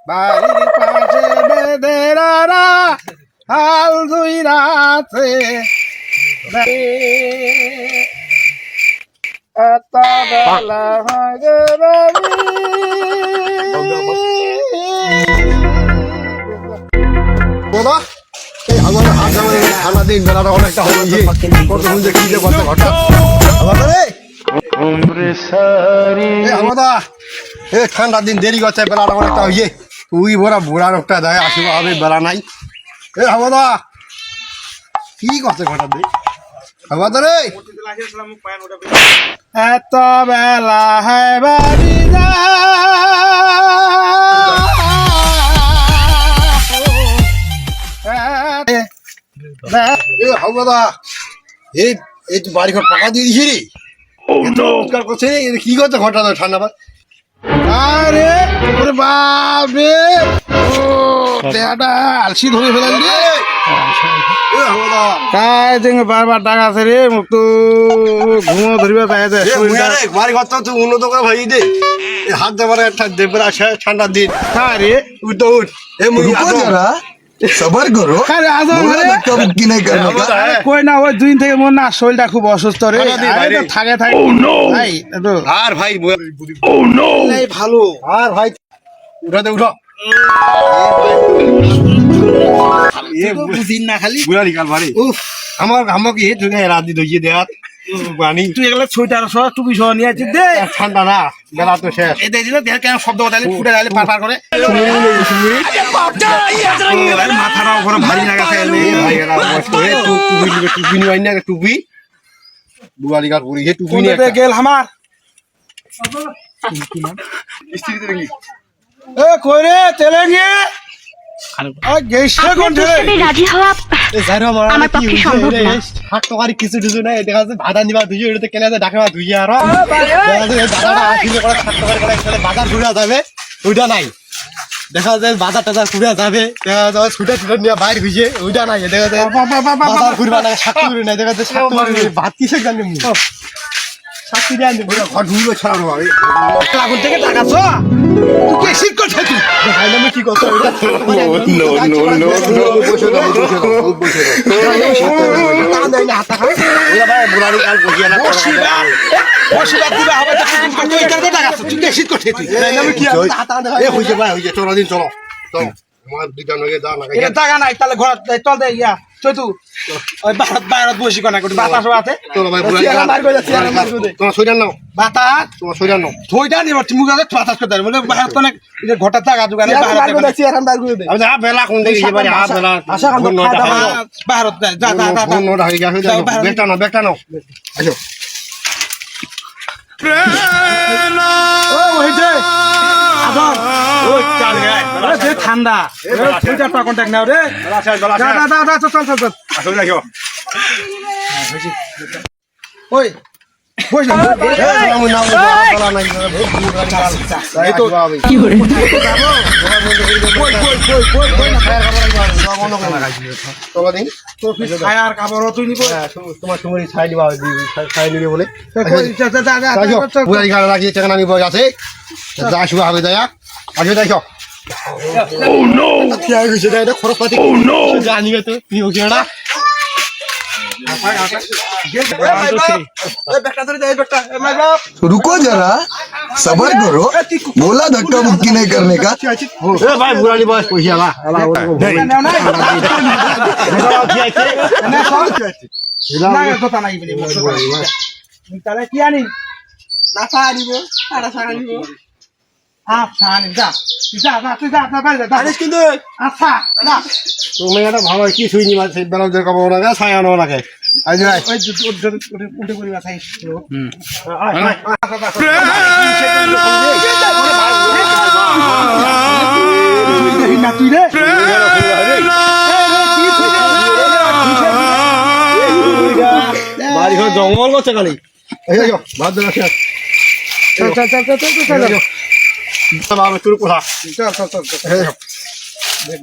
বাড়ির পাশে বেদেরারা হাল ধুইরাছে এত বেলা হয় বাড়ি বাবা এই আমার ঠান্ডা দিন বেলাটা অনেকটা হয়ে কত শুনছে কি যে কথা ঘটা ঠান্ডার দিন দেরি করছে বেলাটা অনেকটা হয়ে তুই ভরা বুড়া রোগটা দেয় আসিব হবে বেলা নাই এ হামাদা কি করছে ঘটা দিন হামাদা রে এত বেলা হয় বাড়ি যা হামাদা এই এই তুই বাড়ি ঘর টাকা দিয়ে দিছি রে করছে কি করছে ঘটা ঠান্ডা আরে ওরে বাপ রে ও দেহাটা আলসি ধরে ফেলাল রে কাই যেন বারবার ডাক আছে রে মোক তো ঘুমো ধরিবা চাই আছে বাড়ি ঘর তো উন্নত করে ভাই দে হাত দেবার একটা দেবরা ঠান্ডা দিন আরে উঠ তো উঠ এ মুই सबर करो আরে আজ कब की नहीं करने का কই না ওই দুই দিন থেকে মন না শরীরটা খুব অসুস্থ রে আরে তো থাকে ভাই তো আর ভাই এই ভালো আর ভাই উঠাতে উঠো দিন না খালি বুড়া নিকাল ভাই আমার আমাকে হে তুই রাত ধইয়ে দেয়াত পানি তুই এগুলা ছয়টার সহ টুপি সহ নিয়ে আছিস দে ঠান্ডা না বেলা তো শেষ এই দেখছিস দেখ কেন শব্দ বদালি ফুটে গেলে পার পার করে মাথাটা উপরে ভারী লাগাছে টুপি নিয়ে না টুপি বুড়া নিকাল পুরি হে টুপি নিয়ে গেল আমার এ কই রে তেলেঙ্গে রাজি হওয়া আমার পক্ষে সম্ভব না। হাত টাকার কিছু কিছু নাই দেখা যাচ্ছে ভাড়া নিবা ধুইয়ে এটা কেনা যায় ডাকা ধুইয়ে আর দাদাটা আসলে করে 7 টাকার করে একসাথে বাজার ঘুরে যাবে ওইটা নাই দেখা যায় বাজার টাজার ঘুরে যাবে দেখা যায় ছুটে ছুটে নিয়ে বাইরে ভিজে ওইটা নাই দেখা যায় বাজার ঘুরবা না সাত করে নাই দেখা যায় 7 টাকার ভাত কিসে জানি মু সাথী দিয়ে আনবে ঘর ঢুকবে ছাড়ানো আমি লাগুন থেকে টাকা ছ তুই শীত করছিস তুই দেখাই না কি কথা ওইটা नो नो नो नो বসে দাও তা দেই না হাত খাও ওইটা ভাই বুড়ারি কাল বসিয়া না বসিবা দিবা হবে তো তুই করতে টাকা তুই শীত করছিস তুই আমি কি হাত এ হইছে ভাই হইছে চলো দিন চলো চলো আমার দুইটা নগে দা না এটা টাকা নাই তাহলে ঘর চল দে ইয়া চল তুই ওই বাইরে বসি কোনা কোটি বাতাস আছে চলো ভাই বুড়ারি তোমার সইরান নাও বাতাস তোমার সইরান নাও থইটা নিব তুমি গাছে বাতাস করতে বলে বাইরে তো অনেক ঘটা টাকা দোকানে বাইরে আমি যা বেলা কোন দিকে যাবে আ বেলা আশা কোন নটা বাইরে যা যা যা কোন নটা হয়ে গেছে বেটা নাও আসো ও হইছে আদর ওই চাল গায় যে ঠান্ডা থইটা পা কন্টাক্ট নাও রে বেলা শেষ বেলা যা শেষ যা যা চল চল চল আসো দেখো ওই বস না আমি নাও বেলা নাই এই তো কি করে চলো দিন তোর ফিস খায়ার কাপড় তুই নিব তোমার সময় ছাই দিবা ছাই নিবে বলে যা যা যা যা বুড়ারি গাড়ি লাগিয়ে টাকা নামি বই আছে যা আসবে হবে দয়া আসবে দেখো Oh no! কি আই গেছে এটা খরচপাতি Oh no! জানি গেছে কি হচ্ছে এটা रुको जरा सबर करो बोला धक्का मुक्की नहीं करने का এ ভাই বুড়ারি বয়স পয়সা না তাহলে কি আনি নাফা আনিব আনিব আচ্ছা আনি যা যা যা তুই যা যা বাইরে যা কিন্তু আচ্ছা যা তুমি এটা ভালো কি শুইনি মাছ সেই বেলা যে কাপড় লাগে ছাই আনো লাগে আজ ভাই ওই উল্টে করিবা চাই না তুই রে বাড়ি ঘর জঙ্গল করছে খালি এই যাও ভাত দেওয়া শেষ চল চল চল চল চল বাবা শুরু করা চল চল চল এই যাও দেখ